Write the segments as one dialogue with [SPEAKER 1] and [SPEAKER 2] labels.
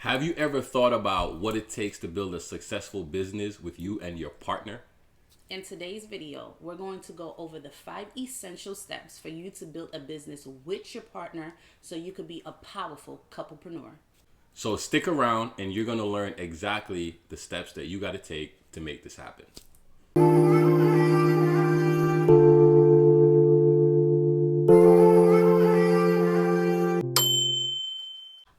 [SPEAKER 1] Have you ever thought about what it takes to build a successful business with you and your partner?
[SPEAKER 2] In today's video, we're going to go over the 5 essential steps for you to build a business with your partner so you could be a powerful couplepreneur.
[SPEAKER 1] So stick around and you're going to learn exactly the steps that you got to take to make this happen.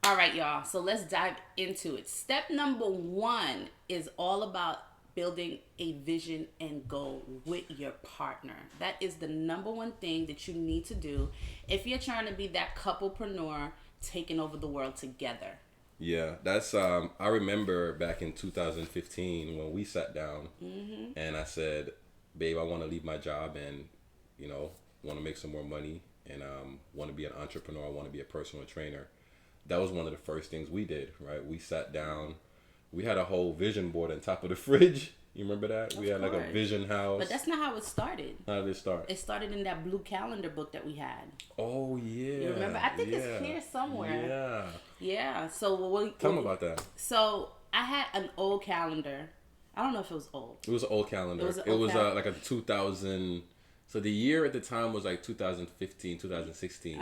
[SPEAKER 2] All right, y'all. So let's dive into it. Step number 1 is all about building a vision and goal with your partner. That is the number one thing that you need to do if you're trying to be that couplepreneur taking over the world together.
[SPEAKER 1] Yeah, that's I remember back in 2015 when we sat down and I said, babe, I want to leave my job and, want to make some more money and want to be an entrepreneur. I want to be a personal trainer. That was one of the first things we did, right? We sat down. We had a whole vision board on top of the fridge. You remember that? We had like a vision house.
[SPEAKER 2] But that's not how it started.
[SPEAKER 1] How did it start?
[SPEAKER 2] It started in that blue calendar book that we had.
[SPEAKER 1] Oh, yeah.
[SPEAKER 2] You remember? I think it's here somewhere.
[SPEAKER 1] Yeah.
[SPEAKER 2] Yeah. So
[SPEAKER 1] tell me about that.
[SPEAKER 2] So I had an old calendar. I don't know if it was old.
[SPEAKER 1] It was an old calendar. It was like a 2000. So the year at the time was like 2015, 2016.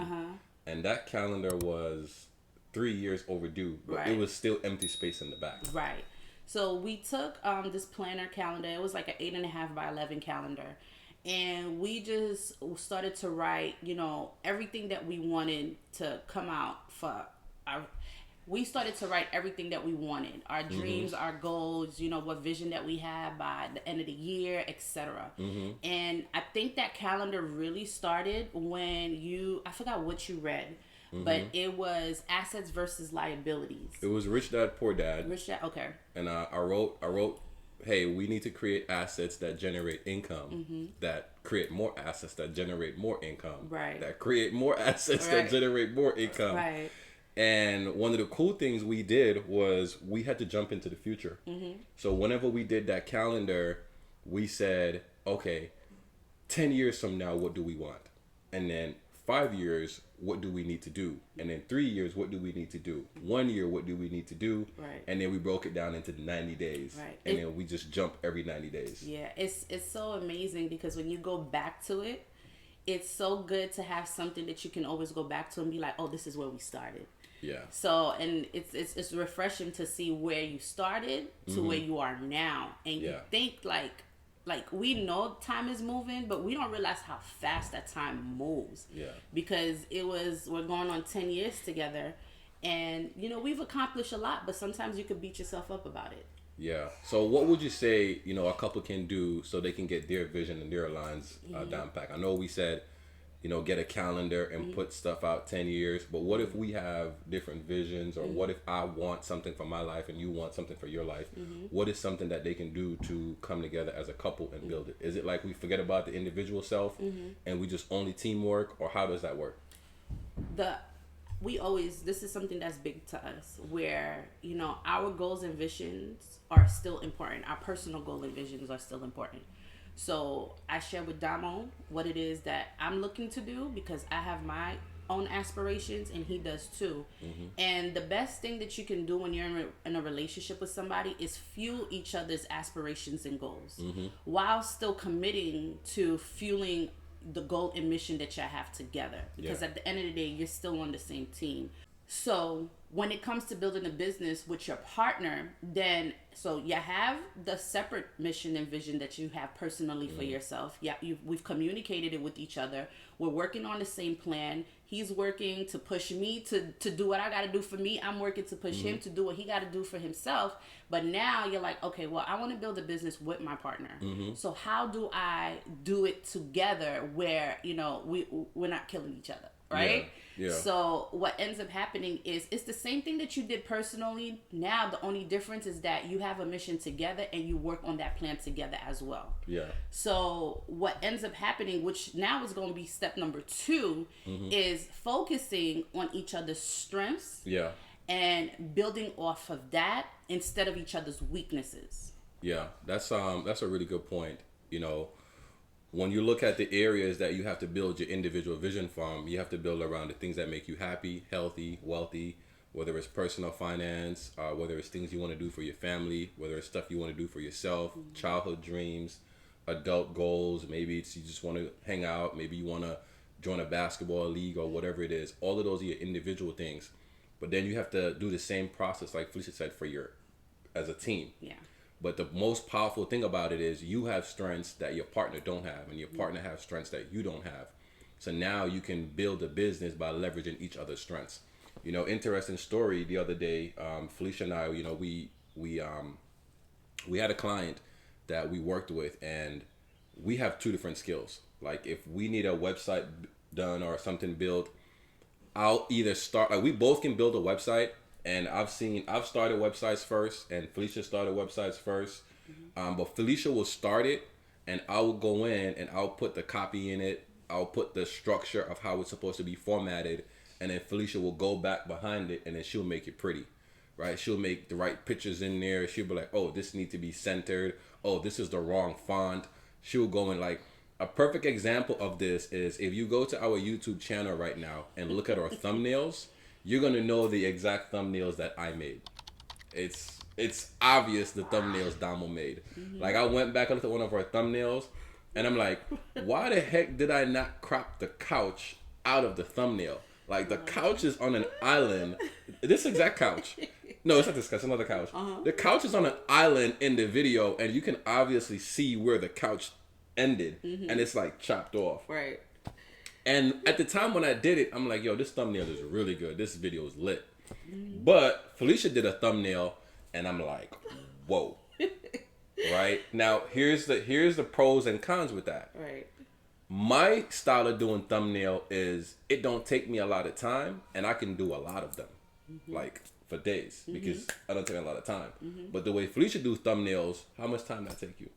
[SPEAKER 1] And that calendar was 3 years overdue, but It was still empty space in the back.
[SPEAKER 2] Right. So we took this planner calendar. It was like an 8.5 by 11 calendar, and we just started to write, everything that we wanted to come out for our. We started to write everything that we wanted, our dreams, our goals, what vision that we had by the end of the year, etc. And I think that calendar really started when I forgot what you read. But it was assets versus liabilities.
[SPEAKER 1] It was Rich Dad, Poor Dad.
[SPEAKER 2] Rich Dad, okay.
[SPEAKER 1] And I wrote, hey, we need to create assets that generate income, that create more assets that generate more income, that create more assets that generate more income.
[SPEAKER 2] Right.
[SPEAKER 1] And one of the cool things we did was we had to jump into the future. So whenever we did that calendar, we said, okay, 10 years from now, what do we want? And then 5 years, what do we need to do? And then 3 years, what do we need to do? 1 year, what do we need to do?
[SPEAKER 2] Right.
[SPEAKER 1] And then we broke it down into 90 days.
[SPEAKER 2] Right.
[SPEAKER 1] And then we just jump every 90 days.
[SPEAKER 2] Yeah, it's so amazing because when you go back to it, it's so good to have something that you can always go back to and be like, oh, this is where we started.
[SPEAKER 1] Yeah.
[SPEAKER 2] So, and it's refreshing to see where you started to where you are now. And you think like we know time is moving, but we don't realize how fast that time moves. Yeah. Because we're going on 10 years together and, we've accomplished a lot, but sometimes you could beat yourself up about it.
[SPEAKER 1] Yeah. So what would you say, a couple can do so they can get their vision and their lines down pat? I know we said, get a calendar and put stuff out 10 years. But what if we have different visions, or what if I want something for my life and you want something for your life? What is something that they can do to come together as a couple and build it? Is it like we forget about the individual self and we just only teamwork, or how does that work?
[SPEAKER 2] This is something that's big to us where, our goals and visions are still important. Our personal goals and visions are still important. So I share with Damo what it is that I'm looking to do because I have my own aspirations and he does too. And the best thing that you can do when you're in a relationship with somebody is fuel each other's aspirations and goals while still committing to fueling the goal and mission that y'all have together. Because at the end of the day, you're still on the same team. So when it comes to building a business with your partner, then so you have the separate mission and vision that you have personally for yourself. Yeah, we've communicated it with each other. We're working on the same plan. He's working to push me to do what I got to do for me. I'm working to push him to do what he got to do for himself. But now you're like, okay, well, I want to build a business with my partner. So how do I do it together where, we're not killing each other? Right?
[SPEAKER 1] Yeah.
[SPEAKER 2] So what ends up happening is it's the same thing that you did personally. Now the only difference is that you have a mission together and you work on that plan together as well.
[SPEAKER 1] Yeah.
[SPEAKER 2] So what ends up happening, which now is going to be step number 2, is focusing on each other's strengths.
[SPEAKER 1] Yeah.
[SPEAKER 2] And building off of that instead of each other's weaknesses.
[SPEAKER 1] Yeah, that's a really good point. When you look at the areas that you have to build your individual vision from, you have to build around the things that make you happy, healthy, wealthy, whether it's personal finance, whether it's things you want to do for your family, whether it's stuff you want to do for yourself, childhood dreams, adult goals. Maybe it's you just want to hang out. Maybe you want to join a basketball league or whatever it is. All of those are your individual things. But then you have to do the same process, like Felicia said, for your as a team.
[SPEAKER 2] Yeah.
[SPEAKER 1] But the most powerful thing about it is you have strengths that your partner don't have, and your partner has strengths that you don't have. So now you can build a business by leveraging each other's strengths. You know, interesting story the other day. Felicia and I, you know, we had a client that we worked with, and we have two different skills. Like if we need a website done or something built, I'll either start. Like we both can build a website, and I've started websites first, and Felicia started websites first. But Felicia will start it, and I will go in and I'll put the copy in it. I'll put the structure of how it's supposed to be formatted, and then Felicia will go back behind it, and then she'll make it pretty, right? She'll make the right pictures in there. She'll be like, oh, this needs to be centered. Oh, this is the wrong font. She'll go in like, a perfect example of this is if you go to our YouTube channel right now and look at our thumbnails, you're going to know the exact thumbnails that I made. It's obvious the thumbnails Damo made. Like I went back and looked at one of our thumbnails, and I'm like, why the heck did I not crop the couch out of the thumbnail? Like the couch is on an island. This exact couch. No, it's not this couch. It's another couch. The couch is on an island in the video, and you can obviously see where the couch ended, and it's like chopped off.
[SPEAKER 2] Right.
[SPEAKER 1] And at the time when I did it, I'm like, yo, this thumbnail is really good. This video is lit. But Felicia did a thumbnail, and I'm like, whoa. Right? Now, here's the pros and cons with that.
[SPEAKER 2] Right.
[SPEAKER 1] My style of doing thumbnail is it don't take me a lot of time, and I can do a lot of them, like for days, because I don't take a lot of time. But the way Felicia do thumbnails, how much time that take you?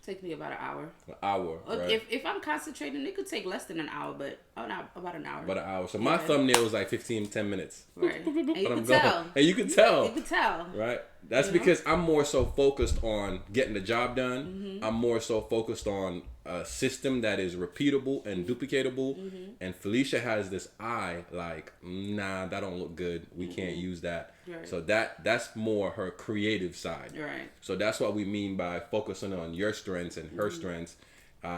[SPEAKER 2] Take me about an hour.
[SPEAKER 1] An hour, right?
[SPEAKER 2] If I'm concentrating, it could take less than an hour, but about an hour.
[SPEAKER 1] About an hour. So my thumbnail is like 10 minutes.
[SPEAKER 2] Right. And you can
[SPEAKER 1] tell. And you can tell.
[SPEAKER 2] You can tell.
[SPEAKER 1] Right? That's because I'm more so focused on getting the job done. I'm more so focused on a system that is repeatable and duplicatable. And Felicia has this eye like, nah, that don't look good. We can't use that. Right. So that's more her creative side.
[SPEAKER 2] Right.
[SPEAKER 1] So that's what we mean by focusing on your strengths and her strengths.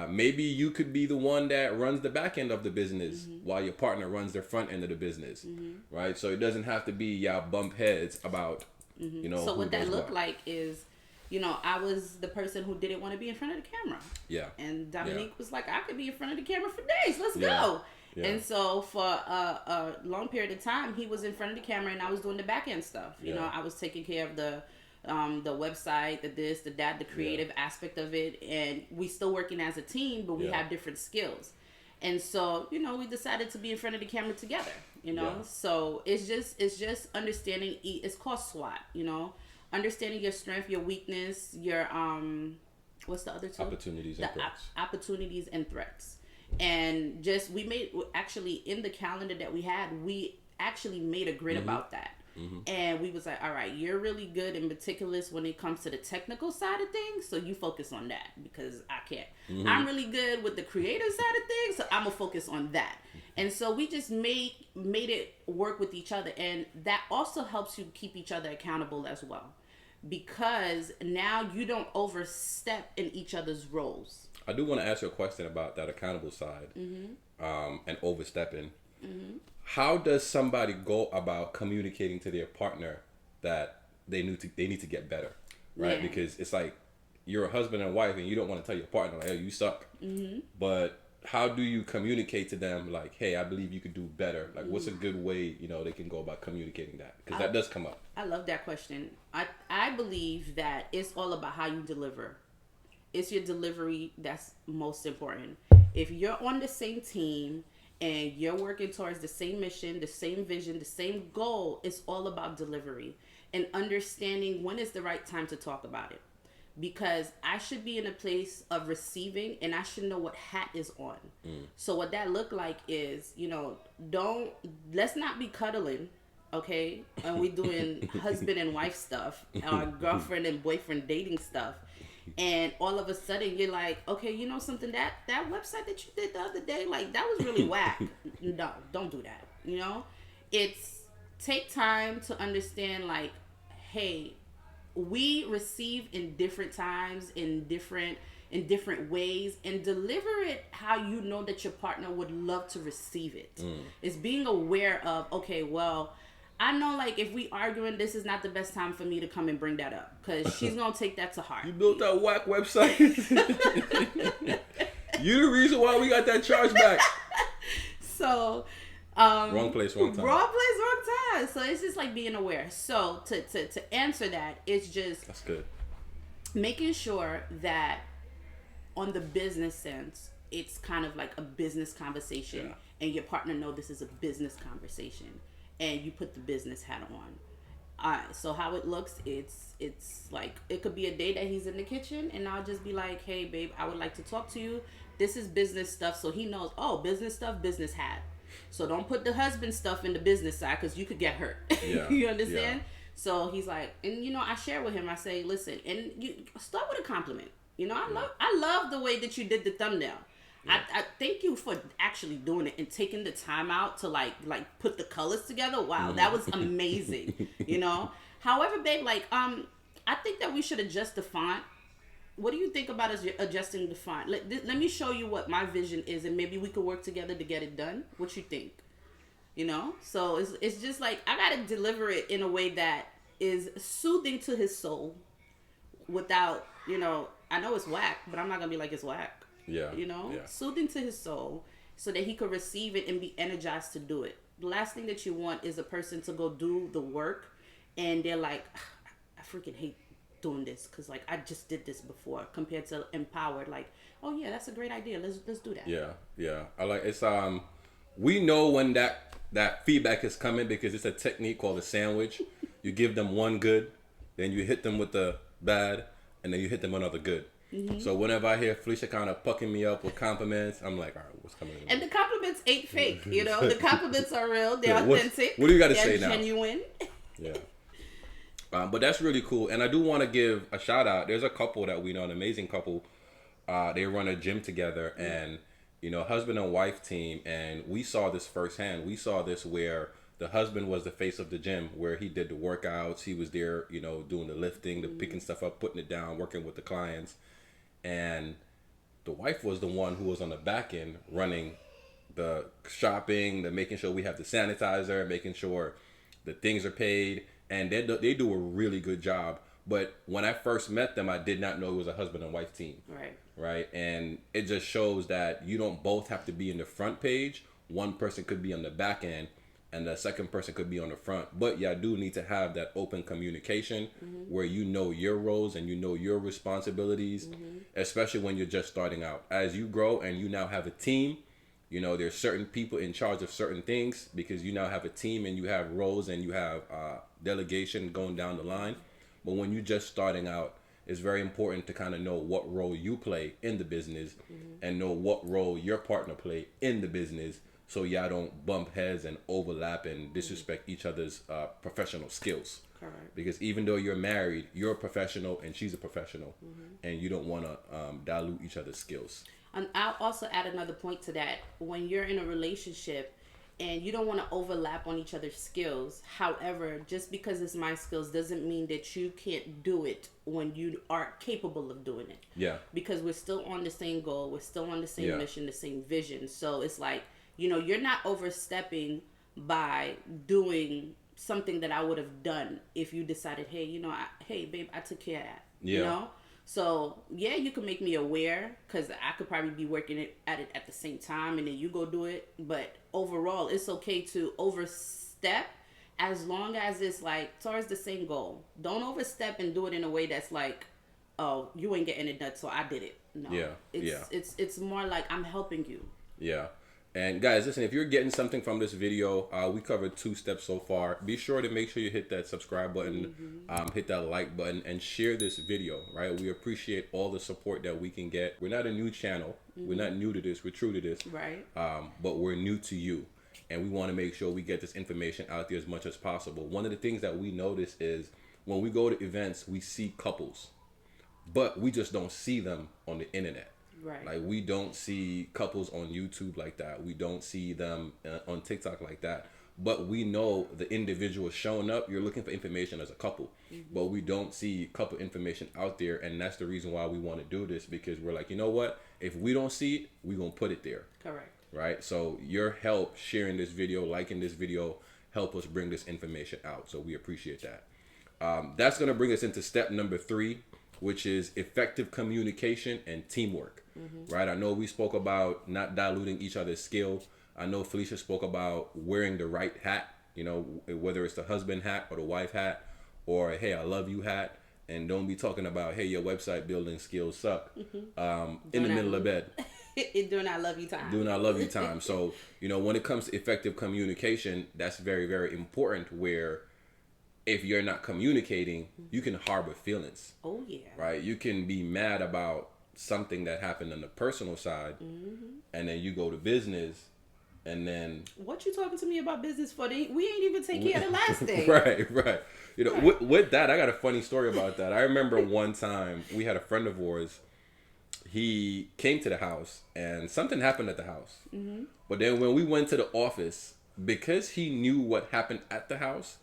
[SPEAKER 1] Maybe you could be the one that runs the back end of the business while your partner runs the front end of the business. Right? So it doesn't have to be y'all bump heads about, you know.
[SPEAKER 2] So what that looked like is, you know, I was the person who didn't want to be in front of the camera. Yeah. And Domonique was like, I could be in front of the camera for days. Let's go. Yeah. And so for a long period of time, he was in front of the camera and I was doing the back end stuff. You know, I was taking care of the website, the this, the that, the creative aspect of it. And we still working as a team, but we have different skills. And so, you know, we decided to be in front of the camera together, you know. So it's just understanding, it's called SWOT, you know. Understanding your strength, your weakness, your what's the other two?
[SPEAKER 1] Opportunities and threats.
[SPEAKER 2] Opportunities and threats. And just we made actually in the calendar that we had, we actually made a grid about that. And we was like, all right, you're really good and meticulous when it comes to the technical side of things, so you focus on that because I can't. I'm really good with the creative side of things, so I'm gonna focus on that. And so we just made it work with each other, and that also helps you keep each other accountable as well, because now you don't overstep in each other's roles.
[SPEAKER 1] I do want to ask you a question about that accountable side and overstepping. How does somebody go about communicating to their partner that they need to get better, right? Because it's like you're a husband and wife, and you don't want to tell your partner like, "Hey, you suck." But how do you communicate to them like, "Hey, I believe you could do better"? Like, what's a good way they can go about communicating that? Because that does come up.
[SPEAKER 2] I love that question. I believe that it's all about how you deliver. It's your delivery that's most important. If you're on the same team and you're working towards the same mission, the same vision, the same goal, it's all about delivery and understanding when is the right time to talk about it. Because I should be in a place of receiving and I should know what hat is on. So what that look like is, let's not be cuddling, okay? And we doing husband and wife stuff, or girlfriend and boyfriend dating stuff. And all of a sudden you're like, okay, you know something, that website that you did the other day, like that was really whack. No, don't do that. It's take time to understand, like, hey, we receive in different times, in different ways, and deliver it how you know that your partner would love to receive it. It's being aware of, okay, well, I know, like, if we arguing, this is not the best time for me to come and bring that up, because she's gonna take that to heart.
[SPEAKER 1] You built that whack website. You the reason why we got that charge back.
[SPEAKER 2] So
[SPEAKER 1] wrong place, wrong time.
[SPEAKER 2] Wrong place, wrong time. So it's just like being aware. So to answer that, it's just
[SPEAKER 1] That's good.
[SPEAKER 2] making sure that on the business sense, it's kind of like a business conversation, and your partner know this is a business conversation, and you put the business hat on. So how it looks, it's like, it could be a day that he's in the kitchen, and I'll just be like, hey babe, I would like to talk to you. This is business stuff, so he knows, oh, business stuff, business hat. So don't put the husband stuff in the business side, because you could get hurt.
[SPEAKER 1] Yeah.
[SPEAKER 2] You understand?
[SPEAKER 1] Yeah.
[SPEAKER 2] So he's like, and I share with him, I say, listen, and you start with a compliment. I love the way that you did the thumbnail. Yeah. I thank you for actually doing it and taking the time out to like put the colors together. Wow, that was amazing. However, babe, like I think that we should adjust the font. What do you think about us adjusting the font? Let me show you what my vision is, and maybe we could work together to get it done. What you think? So it's just like, I gotta deliver it in a way that is soothing to his soul, without I know it's whack, but I'm not gonna be like, it's whack.
[SPEAKER 1] Yeah.
[SPEAKER 2] Soothing to his soul, so that he could receive it and be energized to do it. The last thing that you want is a person to go do the work, and they're like, I freaking hate doing this, because like, I just did this before, compared to empowered, like, oh yeah, that's a great idea, let's do that.
[SPEAKER 1] Yeah. I like, it's we know when that feedback is coming, because it's a technique called a sandwich. You give them one good, then you hit them with the bad, and then you hit them another good. Mm-hmm. So whenever I hear Felicia kind of pucking me up with compliments, I'm like, all right, what's coming in?
[SPEAKER 2] And the compliments ain't fake, the compliments are real, they're authentic.
[SPEAKER 1] What do you got to say now?
[SPEAKER 2] They're genuine.
[SPEAKER 1] Yeah. But that's really cool. And I do want to give a shout out. There's a couple that we know, an amazing couple. They run a gym together, and husband and wife team, and we saw this firsthand. We saw this where the husband was the face of the gym, where he did the workouts. He was there, doing the lifting, the picking stuff up, putting it down, working with the clients. And the wife was the one who was on the back end running the shopping, the making sure we have the sanitizer, making sure the things are paid. And they do a really good job. But when I first met them, I did not know it was a husband and wife team. Right. And it just shows that you don't both have to be in the front page. One person could be on the back end, and the second person could be on the front. But y'all do need to have that open communication, where you know your roles and you know your responsibilities, especially when you're just starting out. As you grow and you now have a team, there's certain people in charge of certain things, because you now have a team and you have roles and you have delegation going down the line. But when you're just starting out, it's very important to kind of know what role you play in the business, and know what role your partner play in the business, so y'all don't bump heads and overlap and disrespect each other's professional skills.
[SPEAKER 2] Correct.
[SPEAKER 1] Because even though you're married, you're a professional and she's a professional, and you don't want to dilute each other's skills.
[SPEAKER 2] And I'll also add another point to that. When you're in a relationship and you don't want to overlap on each other's skills, however, just because it's my skills doesn't mean that you can't do it when you are capable of doing it.
[SPEAKER 1] Yeah.
[SPEAKER 2] Because we're still on the same goal, we're still on the same mission, the same vision. So it's like, you're not overstepping by doing something that I would have done if you decided, hey, hey babe, I took care of that.
[SPEAKER 1] Yeah.
[SPEAKER 2] So, you can make me aware, because I could probably be working at it at the same time, and then you go do it. But overall, it's okay to overstep, as long as it's like towards the same goal. Don't overstep and do it in a way that's like, oh, you ain't getting it done, so I did it. No. It's more like, I'm helping you.
[SPEAKER 1] Yeah. And guys, listen, if you're getting something from this video, we covered 2 steps so far. Be sure to make sure you hit that subscribe button, hit that like button, and share this video, right? We appreciate all the support that we can get. We're not a new channel. We're not new to this. We're true to this.
[SPEAKER 2] Right.
[SPEAKER 1] But we're new to you. And we want to make sure we get this information out there as much as possible. One of the things that we notice is when we go to events, we see couples, but we just don't see them on the internet.
[SPEAKER 2] Right.
[SPEAKER 1] Like, we don't see couples on YouTube like that. We don't see them on TikTok like that. but we know the individual showing up, you're looking for information as a couple, but we don't see couple information out there. And that's the reason why we want to do this, because we're like, you know what? If we don't see it, we're going to put it there.
[SPEAKER 2] Correct.
[SPEAKER 1] Right? So your help sharing this video, liking this video, help us bring this information out. So we appreciate that. That's going to bring us into step number 3, which is effective communication and teamwork. Right? I know we spoke about not diluting each other's skill. I know Felicia spoke about wearing the right hat, you know, whether it's the husband hat or the wife hat, or hey, I love you hat. And don't be talking about, hey, your website building skills suck in the middle of bed.
[SPEAKER 2] During our love you time.
[SPEAKER 1] During our love you time. So, you know, when it comes to effective communication, that's very, very important, where if you're not communicating, you can harbor feelings.
[SPEAKER 2] Oh, yeah.
[SPEAKER 1] Right? You can be mad about something that happened on the personal side, and then you go to business, and then...
[SPEAKER 2] What you talking to me about business for? We ain't even take care of the last thing.
[SPEAKER 1] Right. You know, with that, I got a funny story about that. I remember one time we had a friend of ours. He came to the house and something happened at the house. But then when we went to the office, because he knew what happened at the house,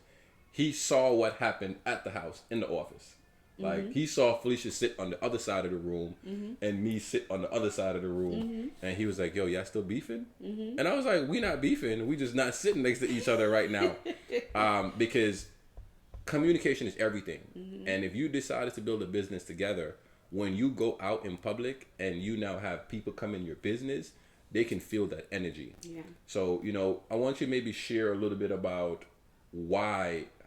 [SPEAKER 1] he saw what happened at the house in the office. Like, he saw Felicia sit on the other side of the room and me sit on the other side of the room. And he was like, yo, y'all still beefing? And I was like, we not beefing. We just not sitting next to each other right now. Because communication is everything. And if you decided to build a business together, when you go out in public and you now have people come in your business, they can feel that energy.
[SPEAKER 2] Yeah.
[SPEAKER 1] So, you know, I want you to maybe share a little bit about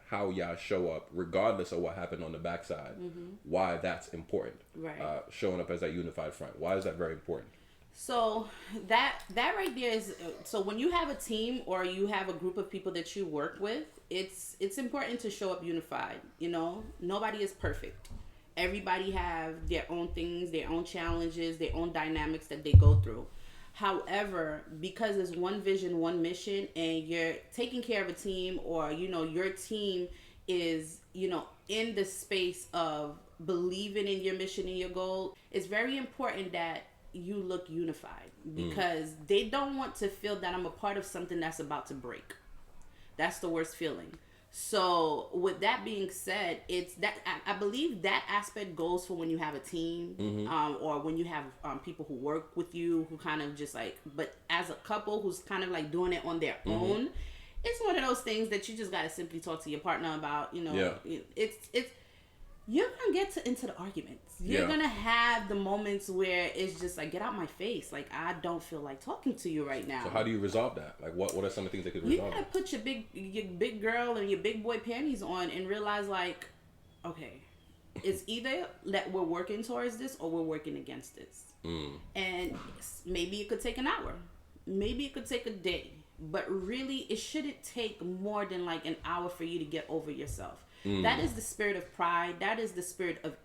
[SPEAKER 1] how y'all show up, regardless of what happened on the backside, why that's important.
[SPEAKER 2] Right.
[SPEAKER 1] Showing up as a unified front. Why is that very important?
[SPEAKER 2] So that right there is, so when you have a team or you have a group of people that you work with, it's important to show up unified. You know, nobody is perfect. Everybody have their own things, their own challenges, their own dynamics that they go through. However, because it's one vision, one mission, and you're taking care of a team, or, you know, your team is, you know, in the space of believing in your mission and your goal, it's very important that you look unified, because they don't want to feel that I'm a part of something that's about to break. That's the worst feeling. So with that being said, it's that I believe that aspect goes for when you have a team, or when you have people who work with you, who kind of just like, but as a couple who's kind of like doing it on their own, it's one of those things that you just got to simply talk to your partner about. You know, it's you're gonna get into the arguments. You're gonna have the moments where it's just like, get out my face. Like, I don't feel like talking to you right now.
[SPEAKER 1] So how do you resolve that? Like, what are some of the things that could resolve
[SPEAKER 2] You gotta put your big girl and your big boy panties on and realize, like, okay, it's either that we're working towards this or we're working against this. And maybe it could take an hour. Maybe it could take a day. But really, it shouldn't take more than like an hour for you to get over yourself. That is the spirit of pride. That is the spirit of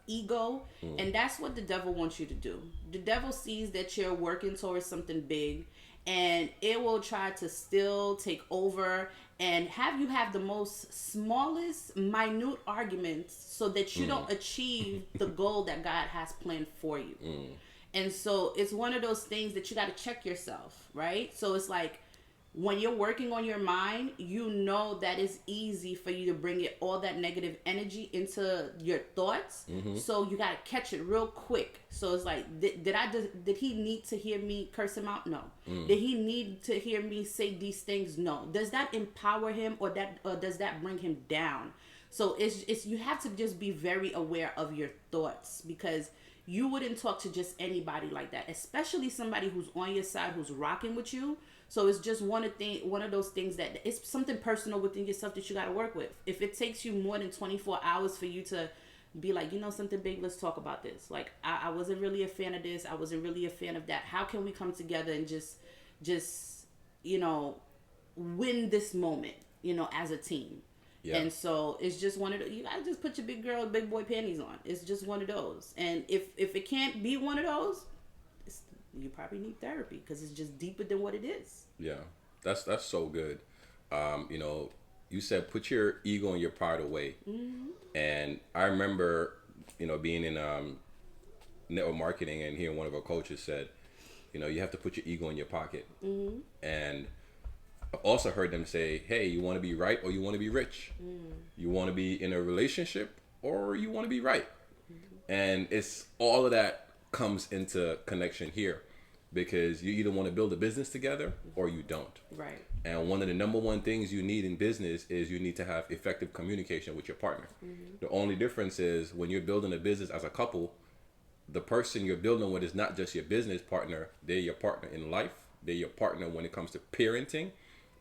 [SPEAKER 2] ego. And that's what the devil wants you to do. The devil sees that you're working towards something big, and it will try to still take over and have you have the most smallest, minute arguments so that you don't achieve the goal that God has planned for you. And so it's one of those things that you got to check yourself, right? So it's like, when you're working on your mind, you know that it's easy for you to bring it all that negative energy into your thoughts. So you got to catch it real quick. So it's like, did he need to hear me curse him out? No. Did he need to hear me say these things? No. Does that empower him, or does that bring him down? So it's you have to just be very aware of your thoughts, because you wouldn't talk to just anybody like that, especially somebody who's on your side, who's rocking with you. So it's just one of those things that it's something personal within yourself that you got to work with. If it takes you more than 24 hours for you to be like, you know, something big, let's talk about this. Like, I wasn't really a fan of this. I wasn't really a fan of that. How can we come together and just, you know, win this moment, you know, as a team? Yeah. And so it's just one of those, you gotta just put your big girl, big boy panties on. It's just one of those. And if it can't be one of those, you probably need therapy, because it's just deeper than what it is. Yeah,
[SPEAKER 1] that's so good. You know, you said put your ego and your pride away. And I remember, you know, being in network marketing and hearing one of our coaches said, you know, you have to put your ego in your pocket. And I've also heard them say, hey, you want to be right or you want to be rich? You want to be in a relationship or you want to be right? And it's all of that comes into connection here, because you either want to build a business together or you don't.
[SPEAKER 2] Right.
[SPEAKER 1] And one of the number one things you need in business is you need to have effective communication with your partner. The only difference is when you're building a business as a couple, the person you're building with is not just your business partner. They're your partner in life. They're your partner when it comes to parenting.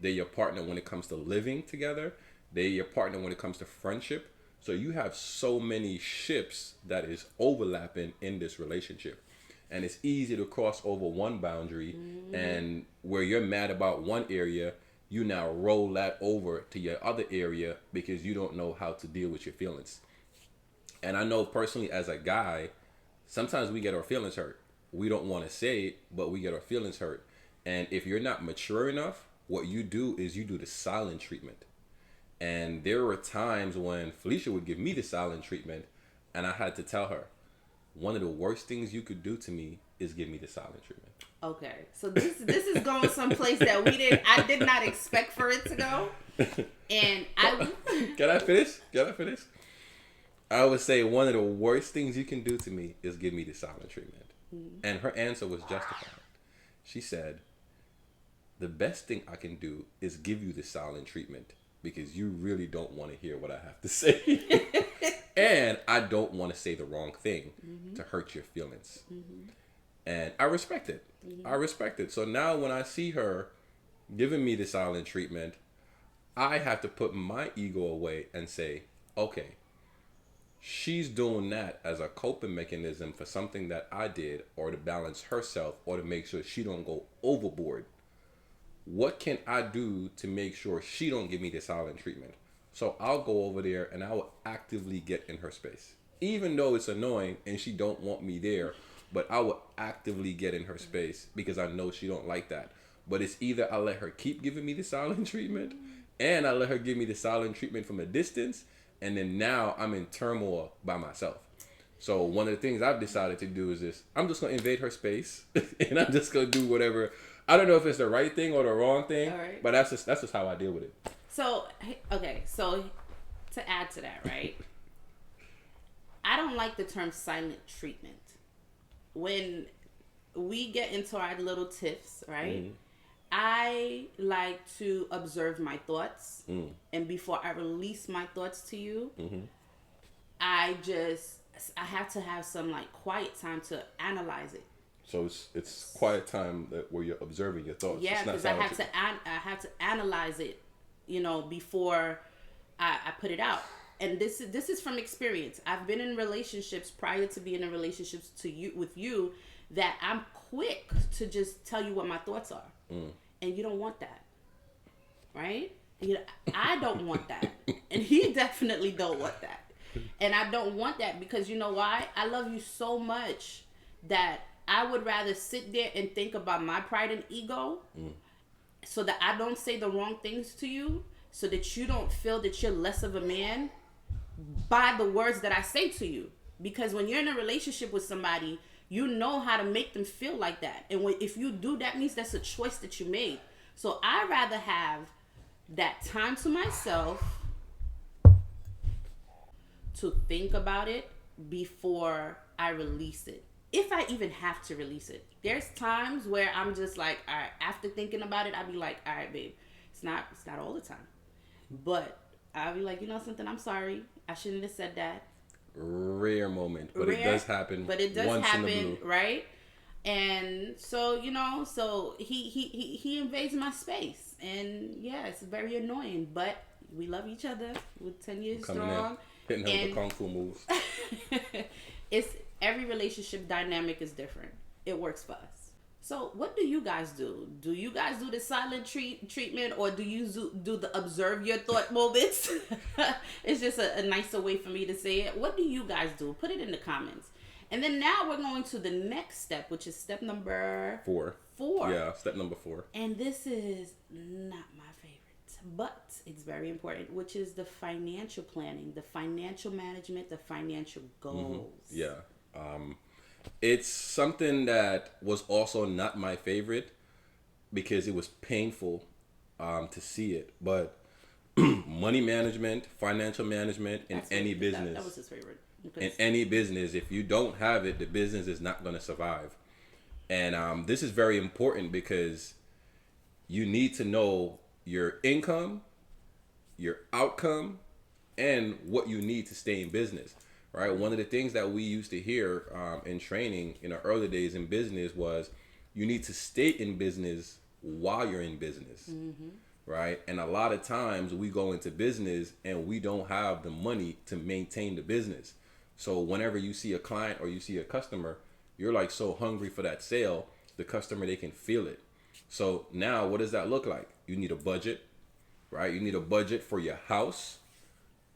[SPEAKER 1] They're your partner when it comes to living together. They're your partner when it comes to friendship. So you have so many ships that is overlapping in this relationship. And it's easy to cross over one boundary, and where you're mad about one area, you now roll that over to your other area because you don't know how to deal with your feelings. And I know personally as a guy, sometimes we get our feelings hurt. We don't want to say it, but we get our feelings hurt. And if you're not mature enough, what you do is you do the silent treatment. And there were times when Felicia would give me the silent treatment, and I had to tell her, one of the worst things you could do to me is give me the silent treatment.
[SPEAKER 2] Okay, so this is going someplace that I did not expect for it to go. And
[SPEAKER 1] Can I finish? I would say one of the worst things you can do to me is give me the silent treatment. And her answer was justified. She said, the best thing I can do is give you the silent treatment because you really don't want to hear what I have to say. And I don't want to say the wrong thing to hurt your feelings. And I respect it. I respect it. So now when I see her giving me the silent treatment, I have to put my ego away and say, okay, she's doing that as a coping mechanism for something that I did, or to balance herself, or to make sure she don't go overboard. What can I do to make sure she don't give me the silent treatment? So I'll go over there and I will actively get in her space. Even though it's annoying and she don't want me there, but I will actively get in her space because I know she don't like that. But it's either I let her keep giving me the silent treatment, and I let her give me the silent treatment from a distance, and then now I'm in turmoil by myself. So one of the things I've decided to do is this: I'm just going to invade her space and I'm just going to do whatever. I don't know if it's the right thing or the wrong thing, but that's just how I deal with it.
[SPEAKER 2] So, okay, so to add to that, right? I don't like the term silent treatment. When we get into our little tiffs, right? I like to observe my thoughts. And before I release my thoughts to you, I have to have some like quiet time to analyze it.
[SPEAKER 1] So it's quiet time where you're observing your thoughts.
[SPEAKER 2] Yeah, because I had to analyze it, before I put it out. And this is from experience. I've been in relationships prior to being in relationships with you that I'm quick to just tell you what my thoughts are. And you don't want that, right? I don't want that, and he definitely don't want that. And I don't want that because you know why? I love you so much that I would rather sit there and think about my pride and ego so that I don't say the wrong things to you, so that you don't feel that you're less of a man by the words that I say to you. Because when you're in a relationship with somebody, you know how to make them feel like that. And if you do, that means that's a choice that you made. So I'd rather have that time to myself to think about it before I release it. If I even have to release it. There's times where I'm just like, all right, after thinking about it, I'll be like, all right, babe, it's not all the time. But I'll be like, something, I'm sorry. I shouldn't have said that.
[SPEAKER 1] Rare moment, but it does happen.
[SPEAKER 2] But it does
[SPEAKER 1] once
[SPEAKER 2] happen,
[SPEAKER 1] in the blue.
[SPEAKER 2] right? And so so he invades my space, and yeah, it's very annoying. But we love each other. We're 10 years strong.
[SPEAKER 1] Hitting her with the kung fu moves.
[SPEAKER 2] It's every relationship dynamic is different. It works for us. So what do you guys do? Do you guys do the silent treatment, or do you do the observe your thought moments? It's just a nicer way for me to say it. What do you guys do? Put it in the comments. And then now we're going to the next step, which is step number 4.
[SPEAKER 1] Yeah, step number 4.
[SPEAKER 2] And this is not my favorite, but it's very important, which is the financial planning, the financial management, the financial goals.
[SPEAKER 1] Yeah. It's something that was also not my favorite because it was painful to see it. But money management, financial management in any business.
[SPEAKER 2] That was his favorite.
[SPEAKER 1] In any business, if you don't have it, the business is not going to survive. And this is very important because you need to know your income, your outcome, and what you need to stay in business, right? One of the things that we used to hear in training in our early days in business was you need to stay in business while you're in business, right? And a lot of times we go into business and we don't have the money to maintain the business. So whenever you see a client or you see a customer, you're like so hungry for that sale, the customer, they can feel it. So now what does that look like? You need a budget, right? You need a budget for your house,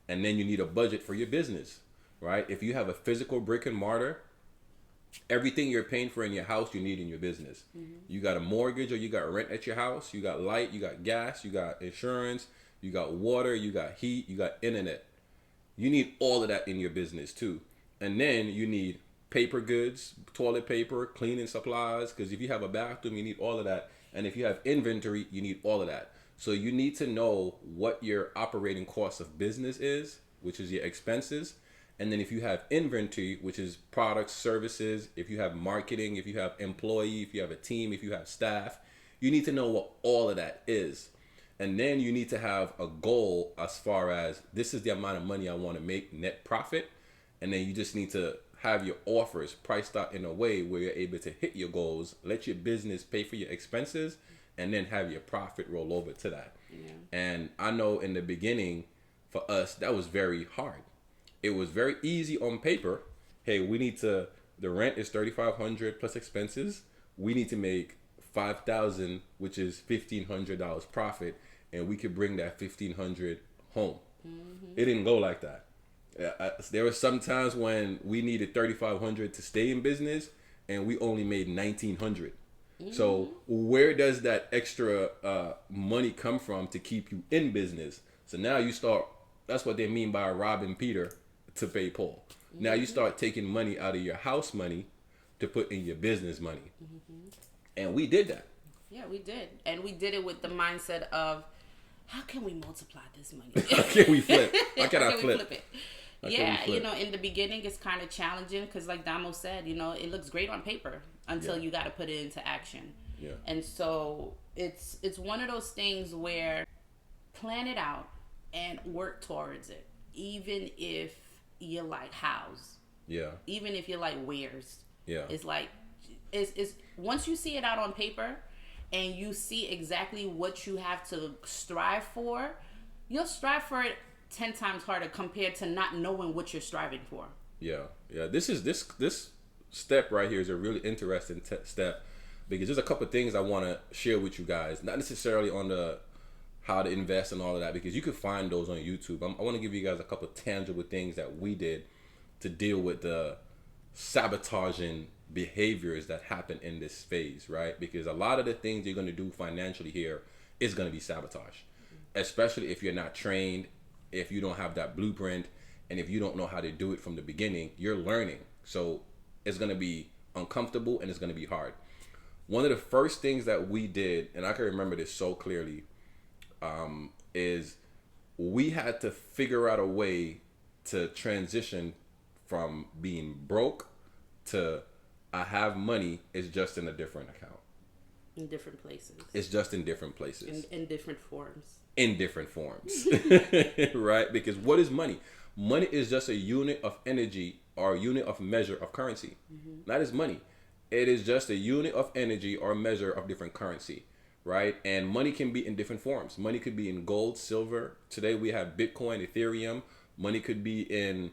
[SPEAKER 1] and then you need a budget for your business, right? If you have a physical brick and mortar, everything you're paying for in your house, you need in your business. You got a mortgage or you got rent at your house, you got light, you got gas, you got insurance, you got water, you got heat, you got internet. You need all of that in your business too. And then you need paper goods, toilet paper, cleaning supplies, because if you have a bathroom, you need all of that. And if you have inventory, you need all of that. So you need to know what your operating cost of business is, which is your expenses. And then if you have inventory, which is products, services, if you have marketing, if you have employee, if you have a team, if you have staff, you need to know what all of that is. And then you need to have a goal as far as this is the amount of money I want to make net profit. And then you just need to have your offers priced out in a way where you're able to hit your goals, let your business pay for your expenses, and then have your profit roll over to that. Yeah. And I know in the beginning for us, that was very hard. It was very easy on paper. Hey, the rent is $3,500 plus expenses. We need to make $5,000, which is $1,500 profit, and we could bring that $1,500 home. It didn't go like that. There were some times when we needed $3,500 to stay in business, and we only made $1,900. So where does that extra money come from to keep you in business? So now you start. That's what they mean by robbing Peter to pay Paul. Now you start taking money out of your house money to put in your business money. And we did that.
[SPEAKER 2] Yeah, we did. And we did it with the mindset of, how can we multiply this money?
[SPEAKER 1] How can we flip? How can I flip
[SPEAKER 2] it? Yeah, in the beginning it's kind of challenging because like Damo said, it looks great on paper until you got to put it into action. Yeah. And so it's one of those things where plan it out and work towards it, even if you're like hows. Yeah. Even if you're like where's. Yeah. It's like it's once you see it out on paper and you see exactly what you have to strive for, you'll strive for it 10 times harder compared to not knowing what you're striving for. Yeah. This step right here is a really interesting step because there's a couple of things I want to share with you guys. Not necessarily on the how to invest and all of that, because you can find those on YouTube. I want to give you guys a couple of tangible things that we did to deal with the sabotaging behaviors that happen in this phase, right? Because a lot of the things you're going to do financially here is going to be sabotage, especially if you're not trained, if you don't have that blueprint, and if you don't know how to do it from the beginning. You're learning. So it's going to be uncomfortable and it's going to be hard. One of the first things that we did, and I can remember this so clearly, is we had to figure out a way to transition from being broke to I have money, it's just in a different account. In different places.
[SPEAKER 1] It's just in different places.
[SPEAKER 2] In different forms.
[SPEAKER 1] In different forms. Right? Because what is money? Money is just a unit of energy or a unit of measure of currency. That is money. It is just a unit of energy or measure of different currency. Right? And money can be in different forms. Money could be in gold, silver. Today we have Bitcoin, Ethereum. Money could be in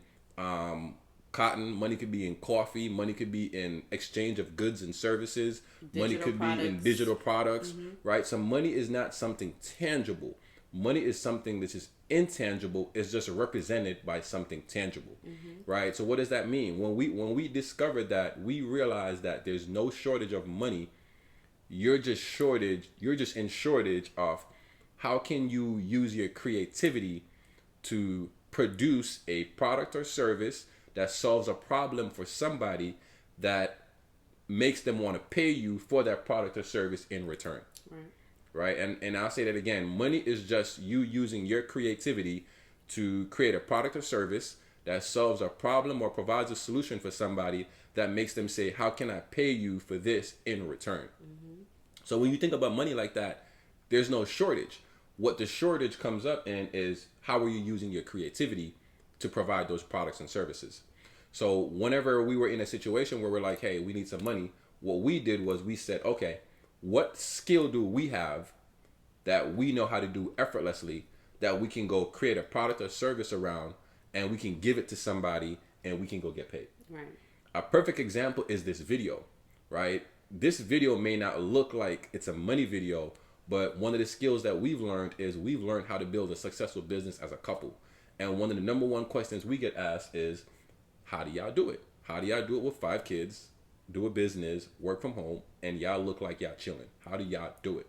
[SPEAKER 1] cotton. Money could be in coffee. Money could be in exchange of goods and services. Money could be in digital products. Right? So money is not something tangible. Money is something that is intangible. It's just represented by something tangible. Right? So what does that mean? When we discovered that, we realized that there's no shortage of money. You're just in shortage of how can you use your creativity to produce a product or service that solves a problem for somebody that makes them want to pay you for that product or service in return. Right. right? And I'll say that again. Money is just you using your creativity to create a product or service that solves a problem or provides a solution for somebody that makes them say, how can I pay you for this in return? So when you think about money like that, there's no shortage. What the shortage comes up in is how are you using your creativity to provide those products and services? So whenever we were in a situation where we're like, hey, we need some money, what we did was we said, okay, what skill do we have that we know how to do effortlessly that we can go create a product or service around and we can give it to somebody and we can go get paid.
[SPEAKER 2] Right.
[SPEAKER 1] A perfect example is this video, right? This video may not look like it's a money video, but one of the skills that we've learned is we've learned how to build a successful business as a couple. And one of the number one questions we get asked is, how do y'all do it? How do y'all do it with 5 kids, do a business, work from home, and y'all look like y'all chilling? How do y'all do it?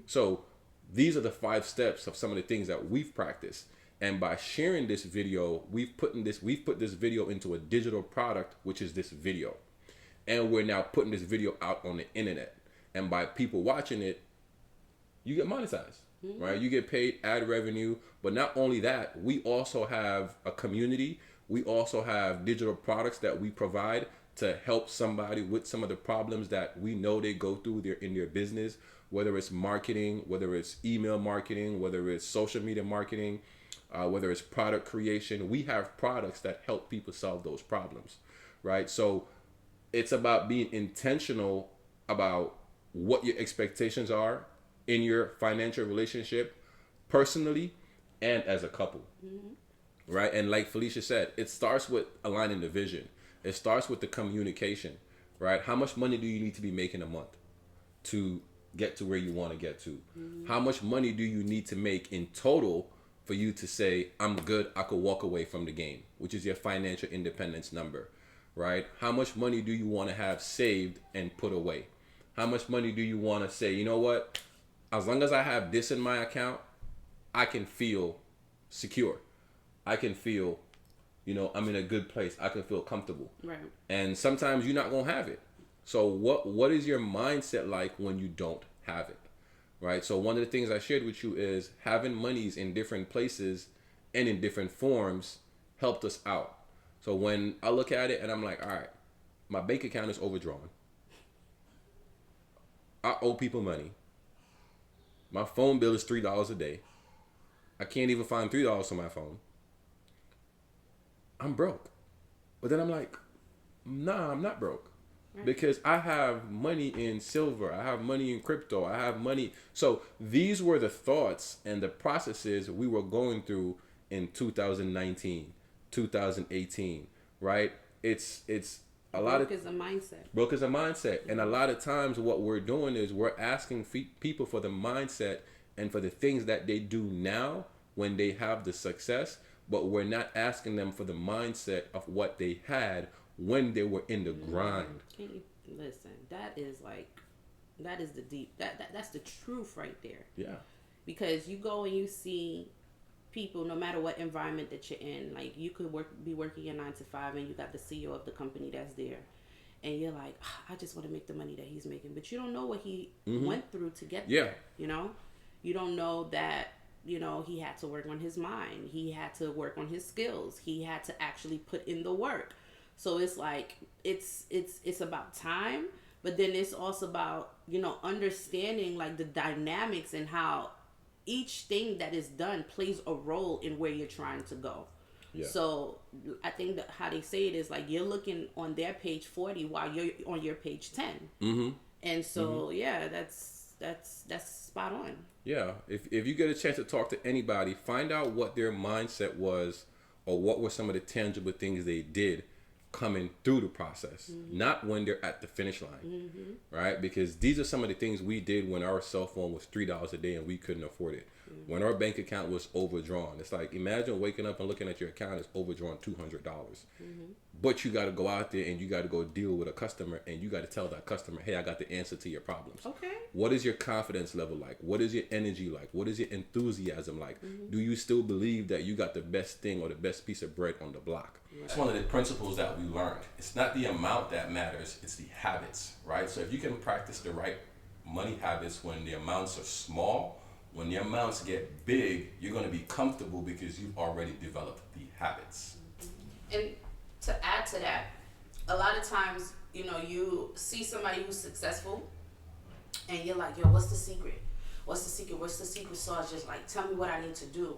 [SPEAKER 1] So these are the 5 steps of some of the things that we've practiced. And by sharing this video, we've put this video into a digital product, which is this video. And we're now putting this video out on the internet. And by people watching it, you get monetized, right? You get paid ad revenue. But not only that, we also have a community. We also have digital products that we provide to help somebody with some of the problems that we know they go through in their business, whether it's marketing, whether it's email marketing, whether it's social media marketing, whether it's product creation. We have products that help people solve those problems, right? So it's about being intentional about what your expectations are in your financial relationship, personally and as a couple, right? And like Felicia said, it starts with aligning the vision. It starts with the communication, right? How much money do you need to be making a month to get to where you want to get to? How much money do you need to make in total for you to say, I'm good, I could walk away from the game, which is your financial independence number, right? How much money do you want to have saved and put away? How much money do you want to say, you know what? As long as I have this in my account, I can feel secure. I can feel, I'm in a good place. I can feel comfortable.
[SPEAKER 2] Right.
[SPEAKER 1] And sometimes you're not going to have it. So what is your mindset like when you don't have it? Right? So one of the things I shared with you is having monies in different places and in different forms helped us out. So when I look at it and I'm like, all right, my bank account is overdrawn. I owe people money. My phone bill is $3 a day. I can't even find $3 on my phone. I'm broke. But then I'm like, nah, I'm not broke. Right. Because I have money in silver. I have money in crypto. I have money. So these were the thoughts and the processes we were going through in 2019, 2018, right? It's a lot of...
[SPEAKER 2] Broke is a mindset.
[SPEAKER 1] Broke is a mindset. And a lot of times what we're doing is we're asking people for the mindset and for the things that they do now when they have the success, but we're not asking them for the mindset of what they had when they were in the grind.
[SPEAKER 2] Listen, that is the deep, that's the truth right there.
[SPEAKER 1] Yeah.
[SPEAKER 2] Because you go and you see people, no matter what environment that you're in, like you could be working your 9 to 5 and you got the CEO of the company that's there. And you're like, I just want to make the money that he's making. But you don't know what he went through to get there. You don't know that, he had to work on his mind. He had to work on his skills. He had to actually put in the work. So it's like, it's about time, but then it's also about, understanding like the dynamics and how each thing that is done plays a role in where you're trying to go. Yeah. So I think that how they say it is like you're looking on their page 40 while you're on your page 10. And so, yeah, that's spot on.
[SPEAKER 1] Yeah. If you get a chance to talk to anybody, find out what their mindset was or what were some of the tangible things they did coming through the process, not when they're at the finish line, right? Because these are some of the things we did when our cell phone was $3 a day and we couldn't afford it. When our bank account was overdrawn. It's like, imagine waking up and looking at your account is overdrawn $200. But you got to go out there and you got to go deal with a customer and you got to tell that customer, hey, I got the answer to your problems. Okay. What is your confidence level like? What is your energy like? What is your enthusiasm like? Do you still believe that you got the best thing or the best piece of bread on the block? That's one of the principles that we learned. It's not the amount that matters, it's the habits, right? So if you can practice the right money habits when the amounts are small. When the amounts get big, you're going to be comfortable because you've already developed the habits.
[SPEAKER 2] And to add to that, a lot of times, you know, you see somebody who's successful and you're like, yo, what's the secret? What's the secret? What's the secret sauce? Just like, tell me what I need to do.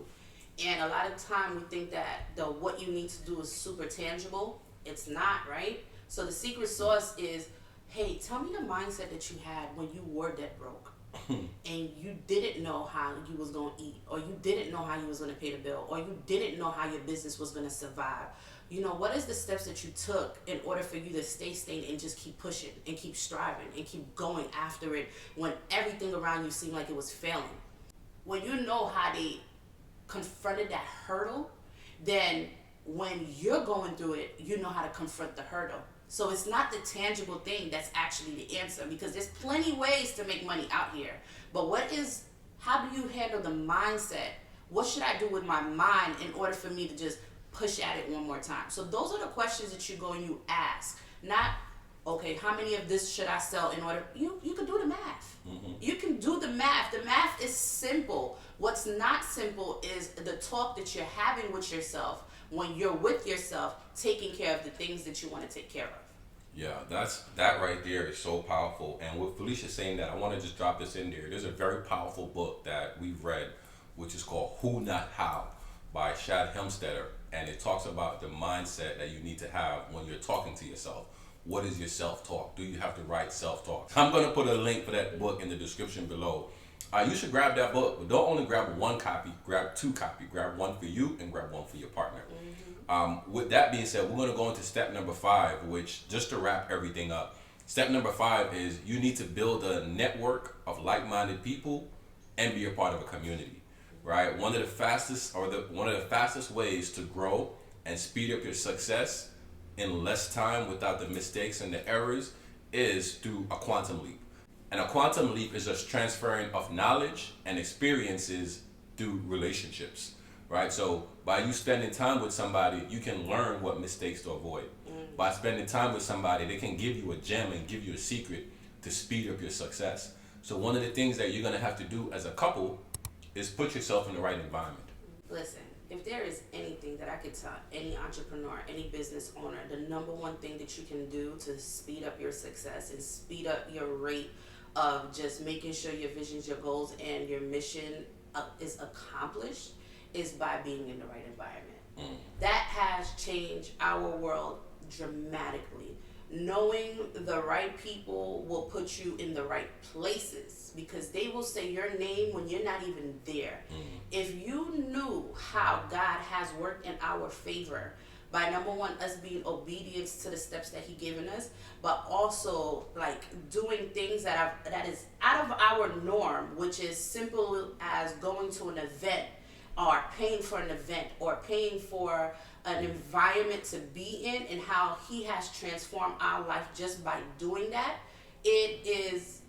[SPEAKER 2] And a lot of time we think that the what you need to do is super tangible. It's not, right? So the secret sauce is, hey, tell me the mindset that you had when you were dead broke and you didn't know how you was going to eat, or you didn't know how you was going to pay the bill, or you didn't know how your business was going to survive. You know, what is the steps that you took in order for you to stay sane and just keep pushing and keep striving and keep going after it when everything around you seemed like it was failing? When you know how they confronted that hurdle, then when you're going through it, you know how to confront the hurdle. So it's not the tangible thing that's actually the answer, because there's plenty ways to make money out here. But how do you handle the mindset? What should I do with my mind in order for me to just push at it one more time? So those are the questions that you go and you ask. Not, okay, how many of this should I sell in order? You can do the math. Mm-hmm. You can do the math. The math is simple. What's not simple is the talk that you're having with yourself when you're with yourself, taking care of the things that you want to take care of.
[SPEAKER 1] Yeah, that right there is so powerful. And with Felicia saying that, I want to just drop this in there. There's a very powerful book that we've read, which is called Who Not How by Shad Helmstetter. And it talks about the mindset that you need to have when you're talking to yourself. What is your self-talk? Do you have the right self-talk? I'm going to put a link for that book in the description below. You should grab that book, but don't only grab one copy, grab 2 copies. Grab one for you and grab one for your partner. Mm-hmm. With that being said, we're going to go into step number 5, which, just to wrap everything up, step number 5 is you need to build a network of like-minded people and be a part of a community, right? One of the fastest ways to grow and speed up your success in less time without the mistakes and the errors is through a quantum leap. And a quantum leap is just transferring of knowledge and experiences through relationships, right? So by you spending time with somebody, you can learn what mistakes to avoid. Mm. By spending time with somebody, they can give you a gem and give you a secret to speed up your success. So one of the things that you're going to have to do as a couple is put yourself in the right environment.
[SPEAKER 2] Listen, if there is anything that I could tell any entrepreneur, any business owner, the number one thing that you can do to speed up your success and speed up your rate of just making sure your visions, your goals, and your mission is accomplished is by being in the right environment. Mm. That has changed our world dramatically. Knowing the right people will put you in the right places because they will say your name when you're not even there. Mm. If you knew how God has worked in our favor by, number one, us being obedience to the steps that he given us, but also like doing things that is out of our norm, which is simple as going to an event or paying for an event or paying for an environment to be in, and how he has transformed our life just by doing that. It's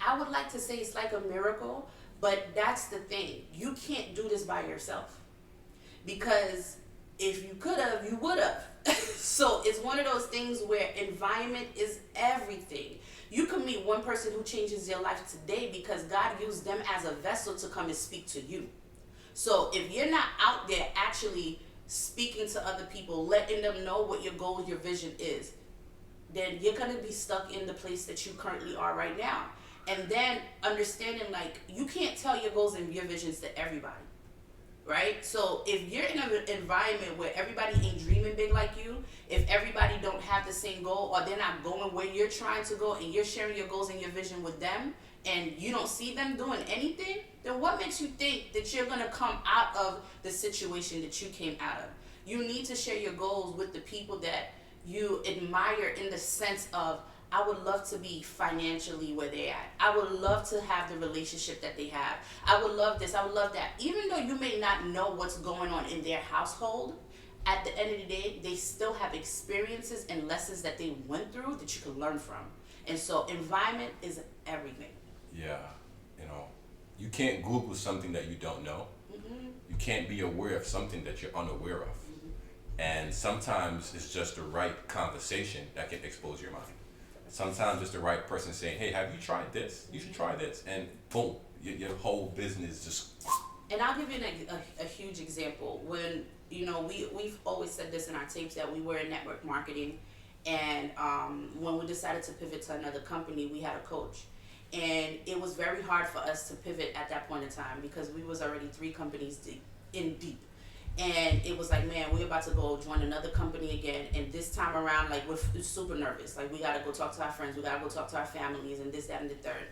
[SPEAKER 2] I would like to say it's like a miracle, but that's the thing. You can't do this by yourself, because if you could have, you would have. So it's one of those things where environment is everything. You can meet one person who changes your life today because God used them as a vessel to come and speak to you. So if you're not out there actually speaking to other people, letting them know what your goal, your vision is, then you're going to be stuck in the place that you currently are right now. And then understanding, like, you can't tell your goals and your visions to everybody, right? So if you're in an environment where everybody ain't dreaming big like you, if everybody don't have the same goal, or they're not going where you're trying to go, and you're sharing your goals and your vision with them, and you don't see them doing anything, then what makes you think that you're going to come out of the situation that you came out of? You need to share your goals with the people that you admire, in the sense of, I would love to be financially where they're at. I would love to have the relationship that they have. I would love this. I would love that. Even though you may not know what's going on in their household, at the end of the day, they still have experiences and lessons that they went through that you can learn from. And so environment is everything.
[SPEAKER 1] Yeah, you can't Google something that you don't know. Mm-hmm. You can't be aware of something that you're unaware of. Mm-hmm. And sometimes it's just the right conversation that can expose your mind. sometimes it's the right person saying, hey, have you tried this? You should try this. And boom, your whole business just...
[SPEAKER 2] And I'll give you a huge example. When, we've always said this in our tapes that we were in network marketing. And when we decided to pivot to another company, we had a coach. And it was very hard for us to pivot at that point in time because we was already 3 companies deep. And it was like, man, we're about to go join another company again. And this time around, like, we're super nervous. Like, we got to go talk to our friends. We got to go talk to our families and this, that, and the third.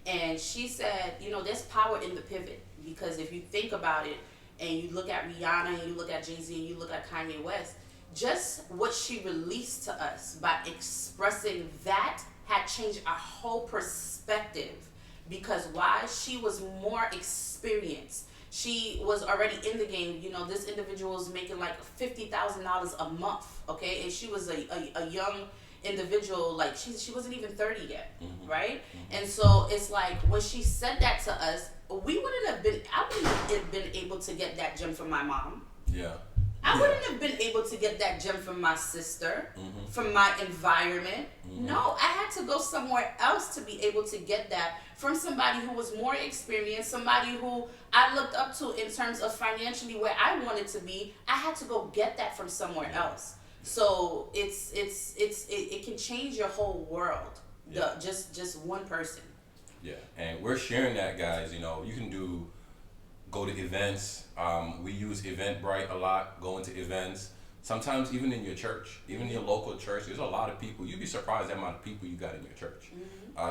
[SPEAKER 2] And she said, there's power in the pivot. Because if you think about it and you look at Rihanna and you look at Jay-Z and you look at Kanye West, just what she released to us by expressing that had changed our whole perspective. Because why? She was more experienced. She was already in the game. This individual was making like $50,000 a month, okay? And she was a young individual, like she wasn't even 30 yet, right? And so it's like when she said that to us, I wouldn't have been able to get that gem from my mom.
[SPEAKER 1] Yeah.
[SPEAKER 2] I wouldn't have been able to get that gem from my sister, from my environment. No, I had to go somewhere else to be able to get that from somebody who was more experienced, somebody who I looked up to in terms of financially where I wanted to be. I had to go get that from somewhere else. So it can change your whole world. Yeah. Just one person.
[SPEAKER 1] Yeah, and we're sharing that, guys. You can go to events. We use Eventbrite a lot, going to events. Sometimes even in your church, even in your local church, there's a lot of people. You'd be surprised the amount of people you got in your church.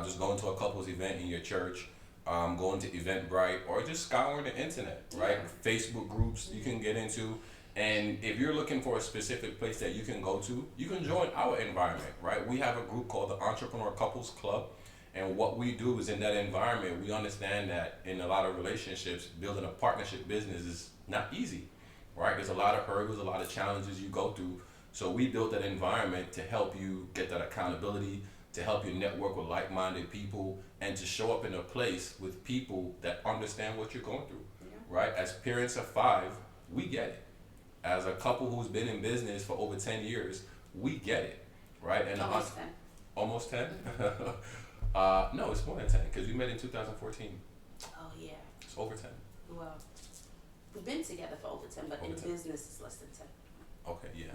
[SPEAKER 1] Just going to a couple's event in your church, going to Eventbrite, or just scouring the internet, right? Yeah. Facebook groups you can get into. And if you're looking for a specific place that you can go to, you can join our environment, right? We have a group called the Entrepreneur Couples Club. And what we do is in that environment, we understand that in a lot of relationships, building a partnership business is not easy, right? There's a lot of hurdles, a lot of challenges you go through. So we built that environment to help you get that accountability, to help you network with like-minded people, and to show up in a place with people that understand what you're going through, right? As parents of 5, we get it. As a couple who's been in business for over 10 years, we get it, right? And
[SPEAKER 2] almost 10.
[SPEAKER 1] Almost 10? No, it's more than 10 because we met in 2014.
[SPEAKER 2] Oh, yeah.
[SPEAKER 1] It's over 10.
[SPEAKER 2] Well, we've been together for over 10, but in business it's less than 10.
[SPEAKER 1] Okay, yeah.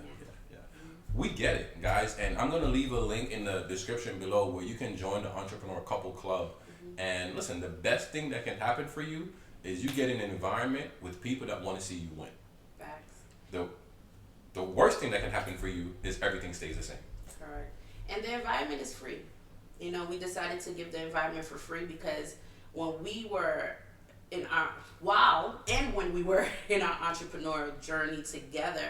[SPEAKER 1] We get it, guys. And I'm going to leave a link in the description below where you can join the Entrepreneur Couple Club. And listen, the best thing that can happen for you is you get in an environment with people that want to see you win. Facts. The worst thing that can happen for you is everything stays the same.
[SPEAKER 2] Correct. And the environment is free. We decided to give the environment for free because when we were in when we were in our entrepreneur journey together,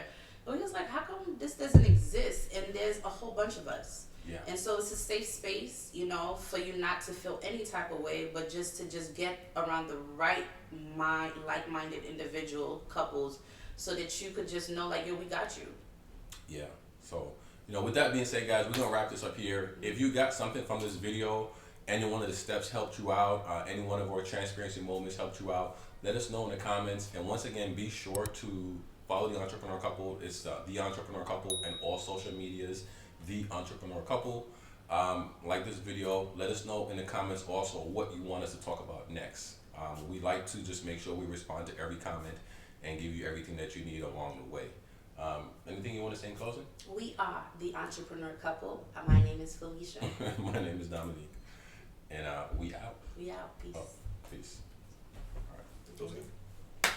[SPEAKER 2] we was like, how come this doesn't exist? And there's a whole bunch of us. Yeah. And so it's a safe space, for you not to feel any type of way, but just to get around the right like-minded individual couples so that you could just know, like, yo, we got you.
[SPEAKER 1] Yeah. So, with that being said, guys, we're going to wrap this up here. If you got something from this video, any one of the steps helped you out, any one of our transparency moments helped you out, let us know in the comments. And once again, be sure to follow The Entrepreneur Couple. It's The Entrepreneur Couple and all social medias, The Entrepreneur Couple. Like this video, let us know in the comments also what you want us to talk about next. We like to just make sure we respond to every comment and give you everything that you need along the way. Anything you want to say in closing? We are The Entrepreneur Couple. My name is Felicia. My name is Domonique. And we out. We out. Peace. Peace. All right. Those good.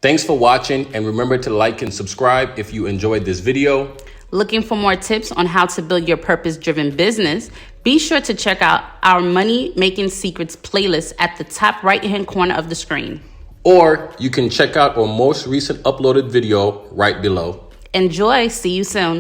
[SPEAKER 1] Thanks for watching, and remember to like and subscribe if you enjoyed this video.
[SPEAKER 2] Looking for more tips on how to build your purpose-driven business? Be sure to check out our Money Making Secrets playlist at the top right-hand corner of the screen.
[SPEAKER 1] Or you can check out our most recent uploaded video right below.
[SPEAKER 2] Enjoy. See you soon.